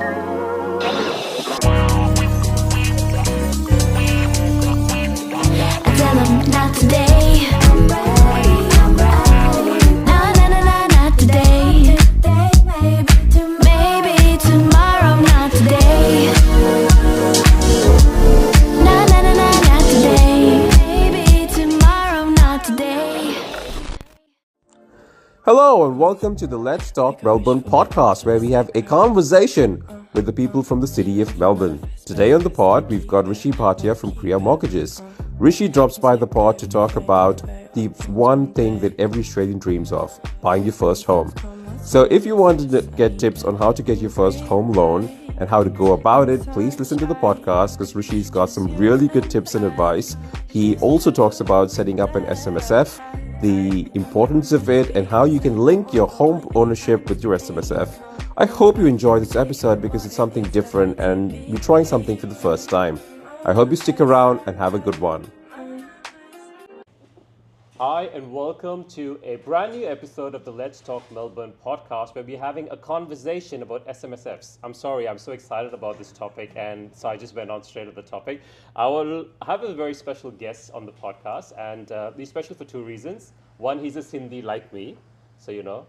tell 'em not today. No, no, no, no, not today. Maybe tomorrow, not today. No, no, no, no, not today. Maybe tomorrow, not today. Hello and welcome to the Let's Talk Melbourne podcast, where we have a conversation with the people from the city of Melbourne. Today on the pod, we've got Rishi Bhatia from Kria Mortgages. Rishi drops by the pod to talk about the one thing that every Australian dreams of, buying your first home. So if you want to get tips on how to get your first home loan and how to go about it, please listen to the podcast because Rishi's got some really good tips and advice. He also talks about setting up an SMSF, the importance of it, and how you can link your home ownership with your SMSF. I hope you enjoy this episode because it's something different and we're trying something for the first time. I hope you stick around and have a good one. Hi, and welcome to a brand new episode of the Let's Talk Melbourne podcast, where we're having a conversation about SMSFs. I'm sorry, I'm so excited about this topic, and so I just went on straight to the topic. I will have a very special guest on the podcast, and he's special for two reasons. One, he's a Sindhi like me, so you know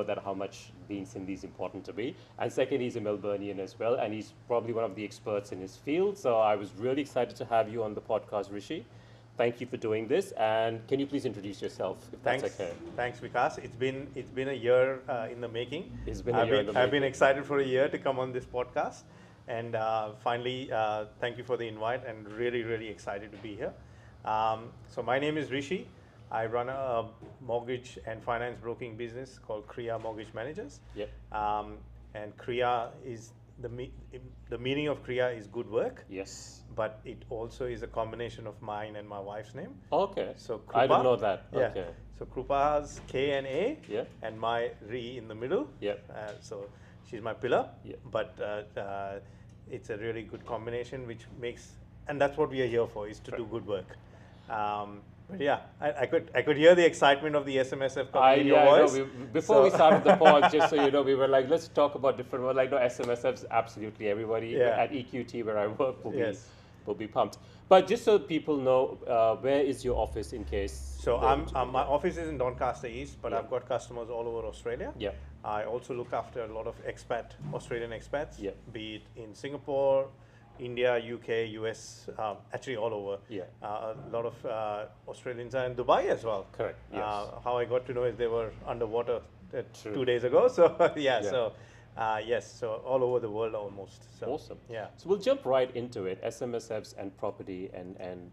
that how much being Sindhi is important to me. And second, he's a Melburnian as well, and he's probably one of the experts in his field. So I was really excited to have you on the podcast, Rishi. Thank you for doing this, and can you please introduce yourself, if that's okay? Thanks, Vikas. It's been a year in the making. It's been a year in the making. I've been excited for a year to come on this podcast, and finally, thank you for the invite, and really excited to be here. So my name is Rishi. I run a mortgage and finance broking business called Kria Mortgage Managers. Yep. And Kria is the meaning of Kria is good work. Yes. But it also is a combination of mine and my wife's name. Okay. So Krupa, I don't know that. Yeah. Okay. So Krupa has K and A, Yeah. and my Ri in the middle. Yeah. So she's my pillar. Yeah. But it's a really good combination, which makes, and that's what we are here for, is to do good work. But yeah, I could hear the excitement of the SMSF coming in your voice. No, before we started the pod, just so you know, we were like, let's talk about different. We're like, no, SMSFs, absolutely. Everybody at EQT where I work will be pumped. But just so people know, where is your office in case? So my office is in Doncaster East, but I've got customers all over Australia. Yeah. I also look after a lot of Australian expats, Yeah. be it in Singapore, India, UK, US, actually all over. Yeah. A lot of Australians are in Dubai as well. Correct. Yes. How I got to know is they were underwater 2 days ago. So yes, so all over the world almost. So, Awesome. Yeah. So we'll jump right into it. SMSFs and property and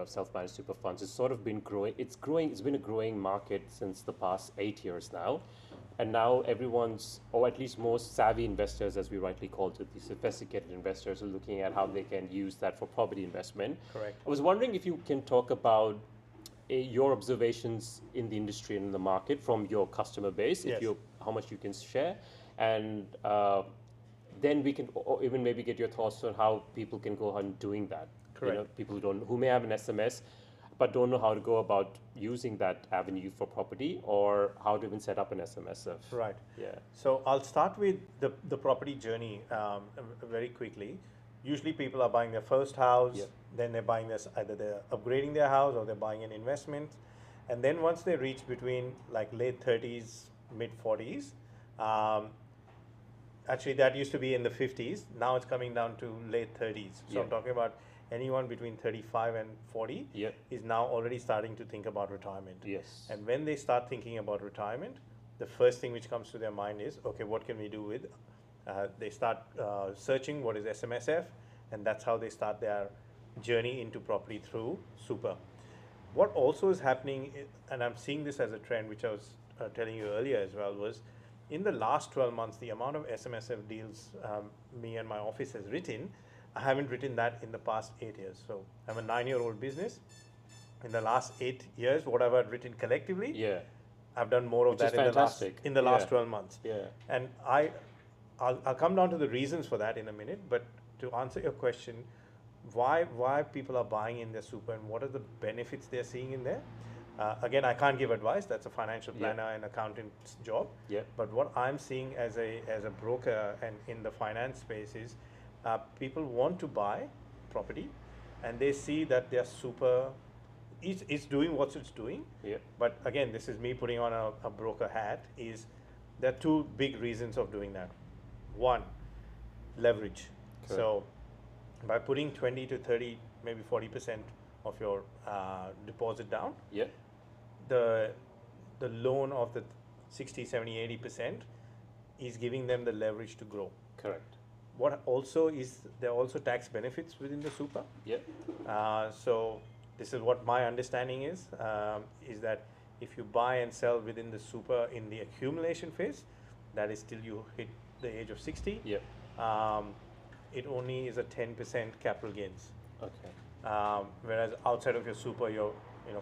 self-managed super funds. It's sort of been growing. It's growing. It's been a growing market since the past 8 years now. And now everyone's, or at least most savvy investors, as we rightly call it, the sophisticated investors, are looking at how they can use that for property investment. Correct. I was wondering if you can talk about your observations in the industry and in the market from your customer base, Yes. how much you can share, and then we can even maybe get your thoughts on how people can go on doing that. Correct. People who may have an SMS but don't know how to go about using that avenue for property or how to even set up an SMSF. Right. Yeah. So I'll start with the property journey very quickly. Usually people are buying their first house, then they're buying this, either they're upgrading their house or they're buying an investment. And then once they reach between like late 30s, mid 40s, actually that used to be in the 50s, now it's coming down to late 30s. So I'm talking about anyone between 35 and 40 is now already starting to think about retirement. Yes. And when they start thinking about retirement, the first thing which comes to their mind is, okay, what can we do with? They start searching what is SMSF, and that's how they start their journey into property through super. What also is happening, and I'm seeing this as a trend, which I was telling you earlier as well, was in the last 12 months, the amount of SMSF deals me and my office has written, I haven't written that in the past 8 years. So I'm a 9-year-old business. In the last 8 years, what I've written collectively, I've done more of that in the last 12 months. Yeah. And I'll come down to the reasons for that in a minute, but to answer your question, why people are buying in their super and what are the benefits they're seeing in there? Again, I can't give advice. That's a financial Yeah. planner and accountant's job. Yeah. But what I'm seeing as a broker and in the finance space is people want to buy property, and they see that they're super. It's doing what it's doing. Yeah. But again, this is me putting on a broker hat. Is there are two big reasons of doing that. One, leverage. Correct. So by putting 20 to 30, maybe 40% of your deposit down, Yeah. the loan of the 60, 70, 80% is giving them the leverage to grow. Correct. What also is, there are also tax benefits within the super. Yeah. So this is what my understanding is that if you buy and sell within the super in the accumulation phase, that is till you hit the age of 60, Yeah. it only is a 10% capital gains. Okay. Whereas outside of your super, your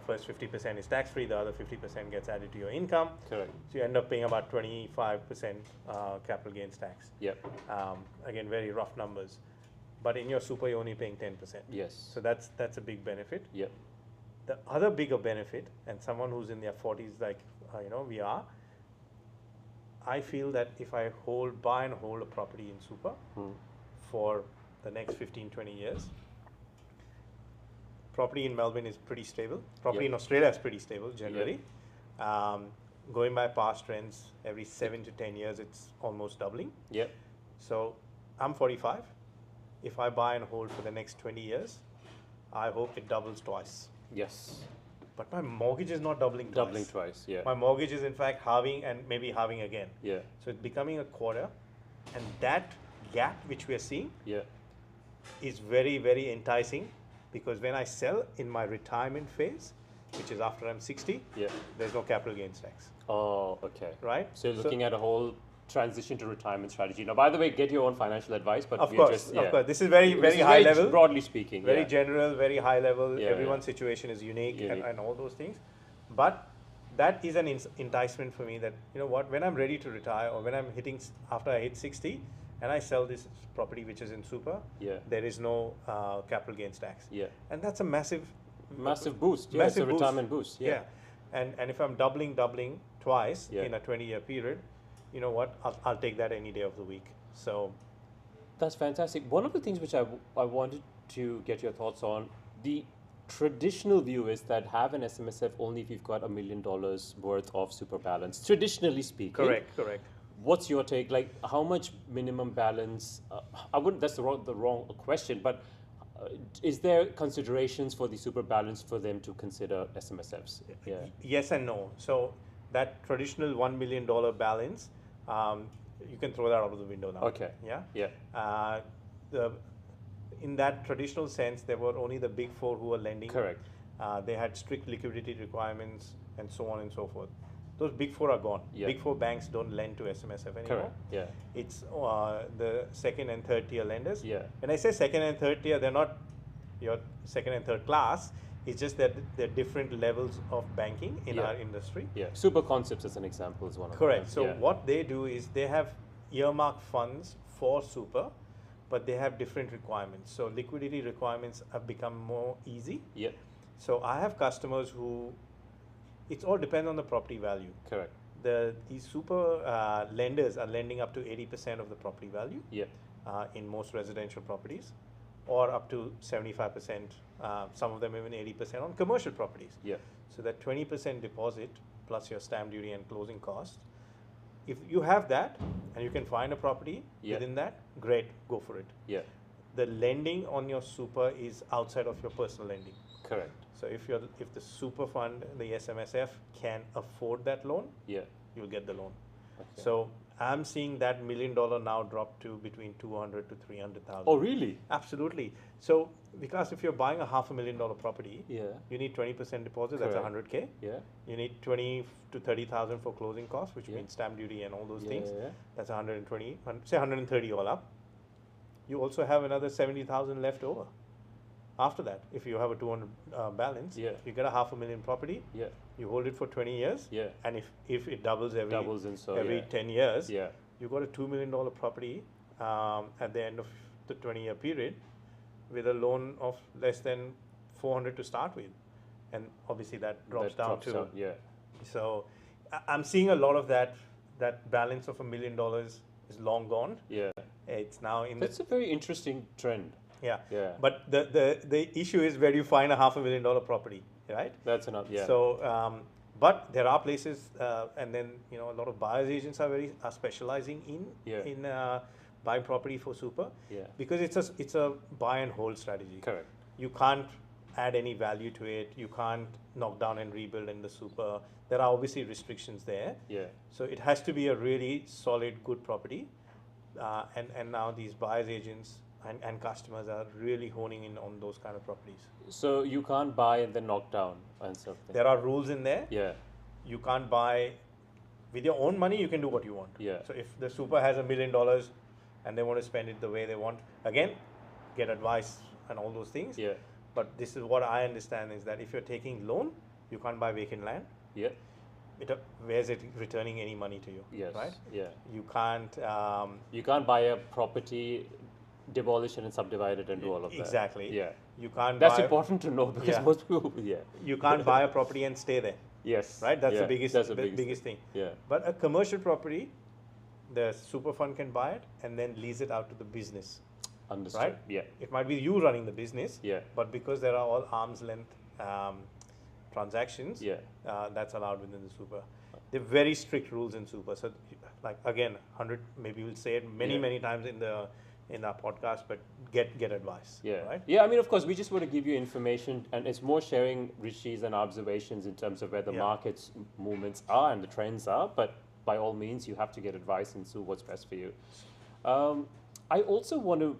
first 50% is tax free, the other 50% gets added to your income. Correct. So you end up paying about 25% capital gains tax. Yeah. Again, very rough numbers. But in your super, you're only paying 10%. Yes. So that's a big benefit. Yeah. The other bigger benefit, and someone who's in their 40s like we are, I feel that if I buy and hold a property in super for the next 15, 20 years, property in Melbourne is pretty stable. Property Yeah. in Australia is pretty stable generally. Going by past trends, every 7 to 10 years, it's almost doubling. Yeah. So I'm 45. If I buy and hold for the next 20 years, I hope it doubles twice. Yes. But my mortgage is not doubling twice. Doubling twice. Yeah. My mortgage is in fact halving and maybe halving again. Yeah. So it's becoming a quarter. And that gap which we are seeing Yeah. is very, very enticing, because when I sell in my retirement phase, which is after I'm 60, Yeah. there's no capital gains tax, Oh, okay. right? So you're looking at a whole transition to retirement strategy. Now, by the way, get your own financial advice, but Of we're course, just, of yeah. course. This is very, This very is high very level. broadly speaking. Very yeah. general, very high level. Yeah, Everyone's situation is unique, Unique. And all those things. But that is an enticement for me that, when I'm ready to retire, or when I'm after I hit 60 and I sell this property which is in super, Yeah. there is no capital gains tax. Yeah. And that's a massive Boost. Yeah, it's a massive boost. retirement boost. Yeah. And if I'm doubling twice Yeah. in a 20-year period, you know what? I'll take that any day of the week. So That's fantastic. One of the things which I wanted to get your thoughts on, the traditional view is that have an SMSF only if you've got $1 million worth of super balance, traditionally speaking. correct. What's your take? Like, how much minimum balance? I wouldn't. That's the wrong question. But is there considerations for the super balance for them to consider SMSFs? Yeah. Yes and no. So that traditional $1 million balance, you can throw that out of the window now. Okay. Yeah. Yeah. In that traditional sense, there were only the big four who were lending. Correct. They had strict liquidity requirements and so on and so forth. Those big four are gone. Yeah. Big four banks don't lend to SMSF anymore. Correct. Yeah. It's the second and third tier lenders. Yeah. When I say second and third tier, they're not your second and third class. It's just that there are different levels of banking in Yeah. our industry. Yeah. Super Concepts, as an example, is one of Correct. them. So Yeah. what they do is they have earmarked funds for super, but they have different requirements. So liquidity requirements have become more easy. Yeah. So I have customers who, it's all depends on the property value. Correct. These super lenders are lending up to 80% of the property value Yeah. in most residential properties, or up to 75%, some of them even 80% on commercial properties. Yeah. So that 20% deposit plus your stamp duty and closing cost, if you have that and you can find a property Yeah. within that, great, go for it. Yeah. The lending on your super is outside of your personal lending. Correct. So if the super fund, the SMSF, can afford that loan, Yeah. you'll get the loan. Okay. So I'm seeing that $1 million now drop to between 200 to 300,000. Oh, really? Absolutely. So because if you're buying a $500,000 property, Yeah. you need 20% deposit. That's Correct. 100K. Yeah. You need 20 to 30,000 for closing costs, which Yeah. means stamp duty and all those Yeah, things. yeah. That's 120, say 130 all up. You also have another 70,000 left over. After that, if you have a 200 balance, Yeah. you get a $500,000 property. Yeah. You hold it for 20 years. Yeah. And if it doubles every And so every yeah. 10 years, Yeah. you got a $2 million property at the end of the 20-year period with a loan of less than 400 to start with. and obviously that drops down drops too. down, yeah. So I'm seeing a lot of that balance of $1 million is long gone. Yeah. It's now in That's a very interesting trend. yeah. Yeah. But the issue is where do you find a $500,000 property, right? That's enough, yeah. So, but there are places, and then a lot of buyers agents are specializing Yeah. in buying property for super. Yeah. Because it's a buy and hold strategy. Correct. You can't add any value to it. You can't knock down and rebuild in the super. There are obviously restrictions there. Yeah. So it has to be a really solid, good property. And now these buyers agents and customers are really honing in on those kind of properties. So you can't buy and then knock down and stuff. There are rules in there. Yeah. You can't buy with your own money. You can do what you want. Yeah. So if the super has $1 million and they want to spend it the way they want, again, get advice and all those things. Yeah. But this is what I understand is that if you're taking loan, you can't buy vacant land. Yeah. Where's it returning any money to you? Yes. Right. Yeah. You can't. You can't buy a property, demolish it and subdivide it and do all of that. Exactly. Yeah. You can't. That's buy, important to know because Yeah. most people. Yeah. You can't buy a property and stay there. Yes. Right. That's yeah. the biggest. That's the biggest thing. Yeah. But a commercial property, the super fund can buy it and then lease it out to the business. Understood. Right? Yeah. It might be you running the business. Yeah. But because there are all arm's length transactions, Yeah. that's allowed within the super. There are very strict rules in super. So, like again, 100. Maybe we'll say it Yeah. many times in our podcast, but get advice. Yeah. Right. Yeah. I mean, of course, we just want to give you information, and it's more sharing Rishi's and observations in terms of where the Yeah. market's movements are and the trends are. But by all means, you have to get advice and see what's best for you. I also want to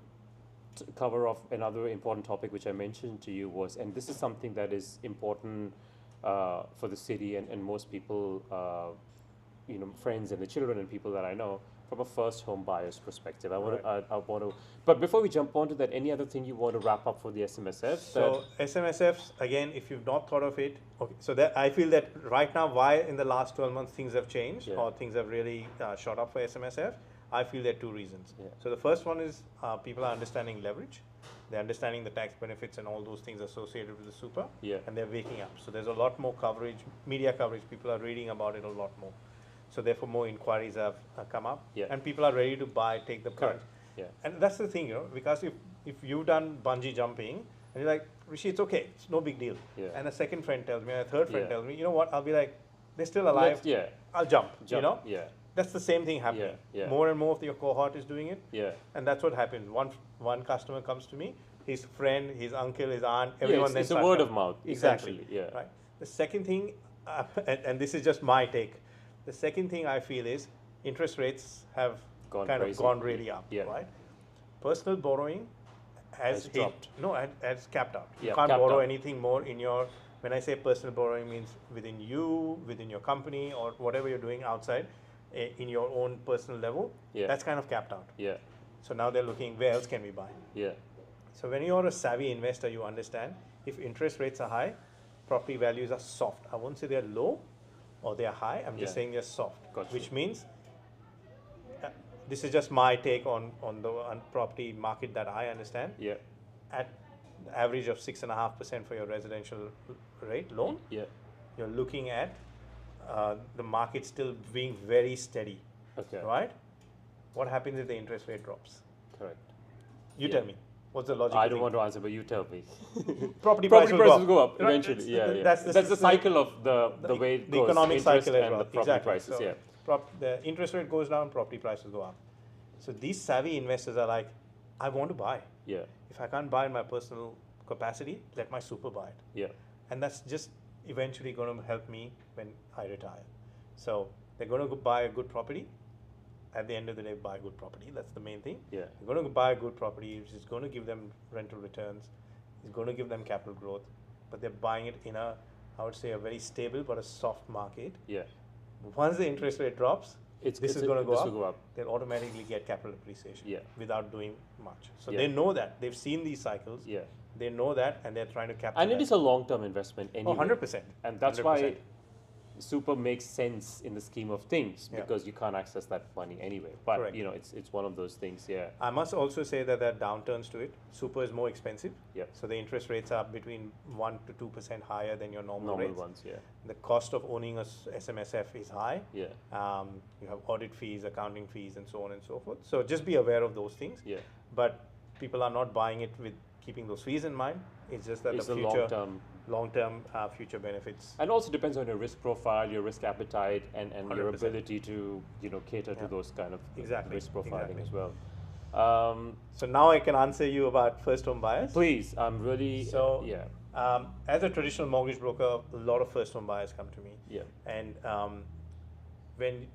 cover off another important topic which I mentioned to you was, and this is something that is important for the city and most people, friends and the children and people that I know, from a first home buyer's perspective. I want to, but before we jump onto that, any other thing you want to wrap up for the SMSF? So SMSFs, again, if you've not thought of it, okay. So that I feel that right now, why in the last 12 months things have changed Yeah. or things have really shot up for SMSF, I feel there are two reasons. Yeah. So the first one is people are understanding leverage. They're understanding the tax benefits and all those things associated with the super. Yeah. And they're waking up. So there's a lot more coverage, media coverage. People are reading about it a lot more. So therefore, more inquiries have come up. Yeah. And people are ready to buy, take the plunge. Correct. Yeah. And that's the thing, because if you've done bungee jumping, and you're like, Rishi, it's okay, it's no big deal. Yeah. And a second friend tells me, and a third friend Yeah. tells me, you know what, I'll be like, they're still alive, Yeah. I'll jump, Yeah. That's the same thing happening. Yeah. More and more of your cohort is doing it. Yeah. And that's what happens. One customer comes to me, his friend, his uncle, his aunt, everyone then it's a starts word coming. of mouth. Exactly. Essentially, yeah. Right. The second thing, and this is just my take, the second thing I feel is interest rates have Gone kind crazy. of gone really up, Yeah. right? Personal borrowing has hit, dropped. no, has capped out. You Yeah, can't capped borrow out. anything more in your, when I say personal borrowing means within you, within your company or whatever you're doing outside, in your own personal level, Yeah. that's kind of capped out. Yeah. So now they're looking, where else can we buy? Yeah. So when you're a savvy investor, you understand if interest rates are high, property values are soft. I won't say they're low or they're high. I'm just Yeah. saying they're soft, Gotcha. which means this is just my take on the property market that I understand. Yeah. At the average of 6.5% for your residential rate loan, Yeah. you're looking at the market still being very steady, Okay. right? What happens if the interest rate drops? Correct. You Yeah. tell me. What's the logic? I don't want to answer, but you tell me. Property Property prices will go up Right? eventually. Yeah, yeah. That's That's the cycle of the way it the goes. economic interest cycle as and well. the property Exactly. prices. So Yeah. the interest rate goes down, property prices go up. So these savvy investors are like, I want to buy. Yeah. If I can't buy in my personal capacity, let my super buy it. Yeah. And that's just eventually going to help me when I retire. So they're going to buy a good property. At the end of the day, buy a good property. That's the main thing. Yeah. They're going to buy a good property, which is going to give them rental returns. It's going to give them capital growth. But they're buying it in a, I would say, a very stable but a soft market. Yeah. Once the interest rate drops, this is going to Will go up. they'll automatically get capital appreciation Yeah. without doing much. So Yeah. they know that. They've seen these cycles. Yeah. They know that, and they're trying to capture And that. it is a long-term investment anyway. 100%. And that's 100%. why super makes sense in the scheme of things Yeah. because you can't access that money anyway. But Correct. it's one of those things. Yeah. I must also say that there are downturns to it. Super is more expensive. Yep. So the interest rates are between 1 to 2% higher than your normal Normal rates. ones. Yeah. The cost of owning a SMSF is high. Yeah. You have audit fees, accounting fees, and so on and so forth. So just be aware of those things. Yeah. But people are not buying it with keeping those fees in mind. It's just that It's the the future, long-term. future benefits. And also depends on your risk profile, your risk appetite, and your 100%. ability to cater to Yeah. those kind of Exactly, risk profiling exactly. as well. So now I can answer you about first home buyers. Please, I'm really So, yeah. As a traditional mortgage broker, a lot of first home buyers come to me. Yeah. And when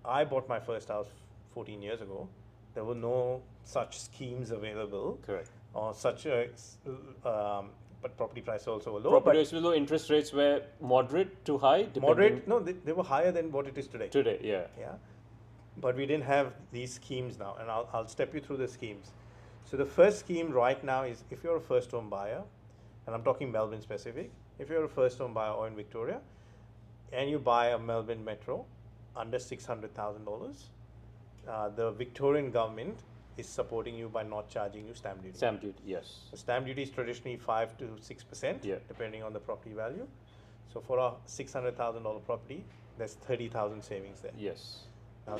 I bought my first house 14 years ago, there were no such schemes available. Correct. Or such a, but property prices also were low. Property but rates were low, interest rates were moderate to high. moderate, no, they were higher than what it is today. Today, yeah. Yeah. But we didn't have these schemes now, and I'll step you through the schemes. So the first scheme right now is if you're a first home buyer, and I'm talking Melbourne specific, if you're a first home buyer or in Victoria, and you buy a Melbourne metro under $600,000, the Victorian government is supporting you by not charging you stamp duty. Stamp duty, yes. The stamp duty is traditionally 5 to 6%, Yeah. depending on the property value. So for a $600,000 property, there's 30,000 savings there. Yes. Now,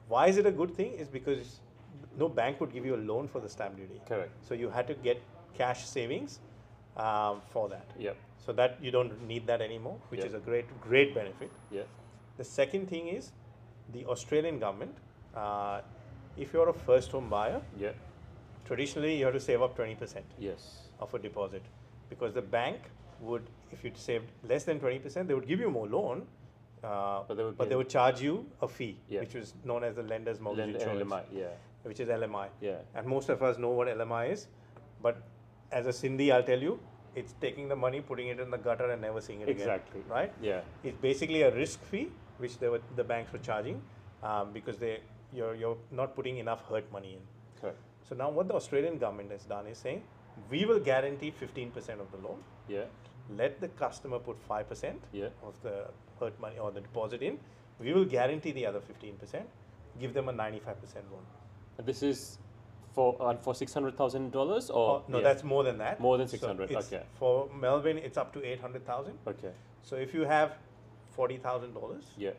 why is it a good thing? Is because no bank would give you a loan for the stamp duty. Correct. So you had to get cash savings for that. Yep. So that you don't need that anymore, which Yep. is a great benefit. Yeah. The second thing is the Australian government. If you're a first home buyer, Yeah. traditionally you have to save up 20% Yes. of a deposit, because the bank would, if you saved less than 20%, they would give you more loan, But but they would charge you a fee, Yeah. which was known as the lender's mortgage insurance, LMI, yeah. which is LMI. Yeah. And most of us know what LMI is, but as a Sindhi, I'll tell you, it's taking the money, putting it in the gutter, and never seeing it Exactly. again. Right? Yeah. It's basically a risk fee, which the banks were charging, because you're not putting enough hurt money in. Correct. So now what the Australian government has done is saying, we will guarantee 15% of the loan. Yeah. Let the customer put 5% Yeah. of the hurt money or the deposit in. We will guarantee the other 15%. Give them a 95% loan. And this is for $600,000 or Oh, no, yeah. that's more than that. More than So 600, it's- okay. For Melbourne, it's up to 800,000. Okay. So if you have $40,000 Yeah.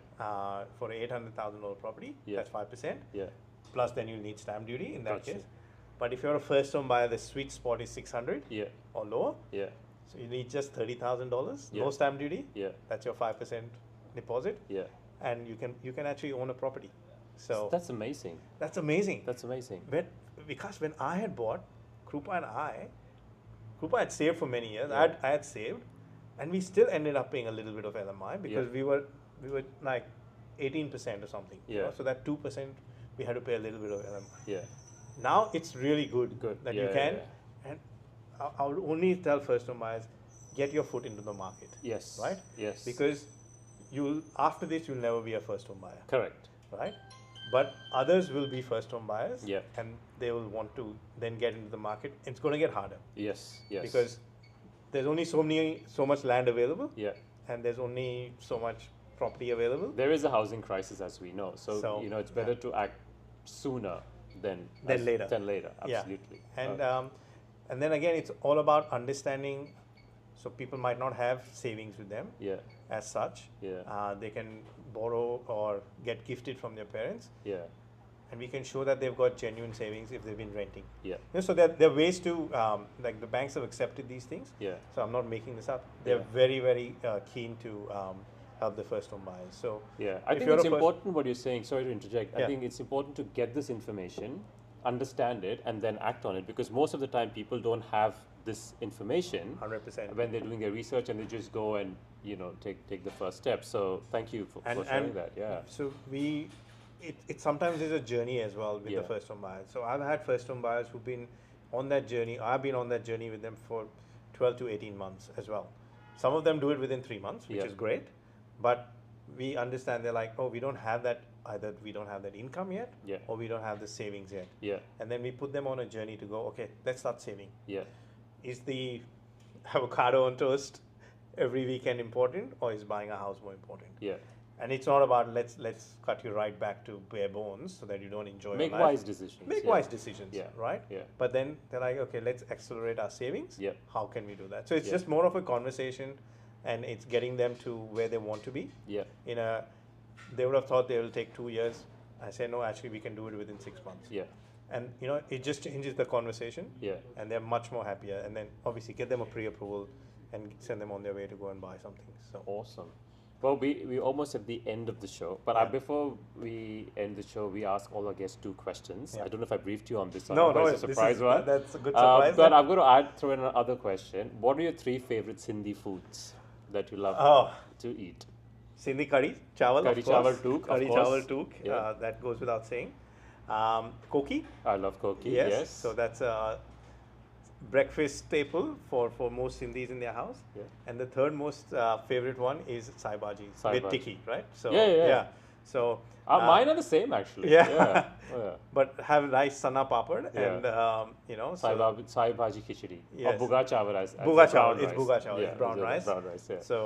For an $800,000 property, Yeah. that's 5%. Yeah. Plus, then you'll need stamp duty in that Gotcha. case. But if you're a first home buyer, the sweet spot is 600 Yeah. or lower. Yeah. So you need just $30,000, Yeah. no stamp duty. Yeah. That's your 5% deposit, Yeah. and you can actually own a property. So That's amazing. that's amazing. That's amazing. Because when I had bought, Krupa had saved for many years. Yeah. I had saved, and we still ended up paying a little bit of LMI because Yeah. we were like 18% or something. Yeah. So that 2% we had to pay a little bit of LMI. Yeah. Now it's really good, Good. that Yeah, you yeah, can, yeah. and I would only tell first home buyers, get your foot into the market. Yes. Right? Yes. Because after this you'll never be a first home buyer, Correct. right? But others will be first home buyers, Yeah. and they will want to then get into the market. It's going to get harder Yes. Yes. because there's only so much land available, yeah. and there's only so much property available. There is a housing crisis, as we know. So, So, it's better to act sooner than later. Than later. Yeah. Absolutely. And then again, it's all about understanding. So people might not have savings with them yeah. as such. Yeah. They can borrow or get gifted from their parents, Yeah. and we can show that they've got genuine savings if they've been renting. Yeah. So there are ways to, like the banks have accepted these things. Yeah. So I'm not making this up. They're Yeah. very, very keen to help the first home buyers. So Yeah, I if think you're it's a first- important what you're saying. Sorry to interject. I Yeah. think it's important to get this information, understand it, and then act on it, because most of the time people don't have this information 100%. when they're doing their research, and they just go and take the first step. So thank you for sharing that. Yeah. So it sometimes is a journey as well with Yeah. the first home buyers. So I've had first home buyers who've been on that journey. I've been on that journey with them for 12 to 18 months as well. Some of them do it within 3 months, which Yeah. is great. But we understand they're like, oh, we don't have that, either we don't have that income yet, Yeah. or we don't have the savings yet. Yeah. And then we put them on a journey to go, okay, let's start saving. Yeah. Is the avocado on toast every weekend important, or is buying a house more important? Yeah. And it's not about let's cut you right back to bare bones so that you don't enjoy Make your life. wise decisions. Make yeah. wise decisions, Yeah. right? Yeah. But then they're like, okay, let's accelerate our savings. Yeah. How can we do that? So it's Yeah. just more of a conversation, and it's getting them to where they want to be. Yeah. They would have thought they will take 2 years. I say no, actually we can do it within 6 months. Yeah. And it just changes the conversation. Yeah. And they're much more happier. And then obviously get them a pre-approval and send them on their way to go and buy something. So Awesome. Well, we almost at the end of the show, but Yeah. before we end the show, we ask all our guests 2 questions. Yeah. I don't know if I briefed you on this. No, but no, it's a this surprise is- one. that's a good surprise But then. I'm going to throw in another question. What are your 3 favorite Sindhi foods that you love Oh. to eat? Sindhi curry, chawal, Curry, of course. chawal, took, of Curry, course. chawal, took. Yeah. That goes without saying. Koki. I love koki. Yes. Yes. So that's a breakfast staple for most Sindhis in their house. Yeah. And the third most favorite one is sai bhaji Sai with bhaji. tikki, right? So Yeah. So Mine are the same actually. yeah. Yeah. Oh, yeah. but have nice sana papad Yeah. and Sai bhaji khichdi. Yes. Or buga chawal as Buga brown chawal, it's rice. buga chawal, Yeah, it's brown rice. Brown rice, yeah. So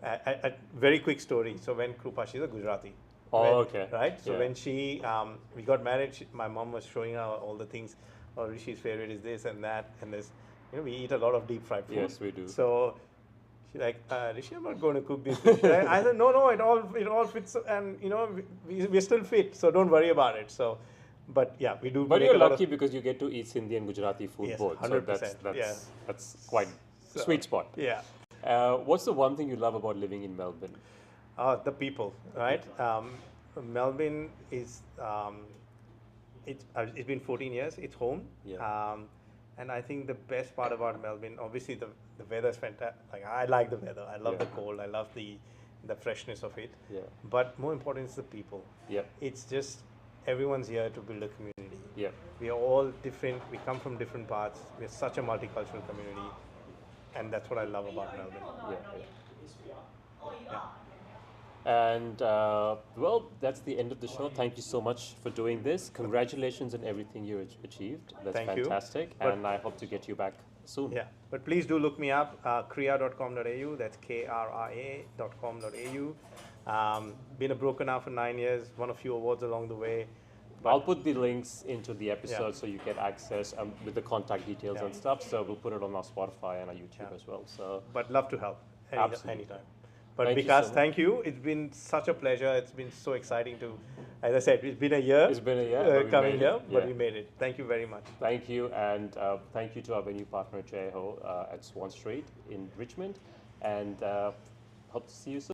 a very quick story. So when Krupa, she's a Gujarati. Oh, When- okay. Right. So Yeah. when we got married, my mom was showing her all the things. Oh, Rishi's favorite is this and that, and this. We eat a lot of deep fried food. Yes, we do. So she's like, Rishi, I'm not going to cook this dish. I said, no, it all fits, and we're still fit, so don't worry about it. So, but yeah, we do. But make you're a lot lucky because you get to eat Sindhi and Gujarati food Yes, both. 100%, So yeah. that's quite So- sweet spot. Yeah. What's the one thing you love about living in Melbourne? The people, right? Melbourne is it's been 14 years. It's home. Yeah. And I think the best part about Melbourne, obviously the weather is fantastic. Like I like the weather. I love Yeah. the cold. I love the freshness of it. Yeah. But more important is the people. Yep. It's just everyone's here to build a community. Yep. We are all different. We come from different parts. We're such a multicultural community, and that's what I love about Melbourne. Yeah. Yeah. And well, that's the end of the show. Thank you so much for doing this. Congratulations on everything you achieved. That's Thank you. fantastic. But- And I hope to get you back soon. Yeah, but please do look me up, kria.com.au, that's kria.com.au. Been a broker now for 9 years, won a few awards along the way. I'll put the links into the episode Yeah. so you get access with the contact details Yeah. and stuff. So we'll put it on our Spotify and our YouTube Yeah. as well. So But love to help Absolutely. anytime. But Thank you Vikas, so much. thank you. It's been such a pleasure. It's been so exciting to, as I said, it's been a year. It's been a year, but we coming made here, it. but Yeah. we made it. Thank you very much. thank you, and thank you to our venue partner Jai Ho at Swan Street in Richmond, and hope to see you soon.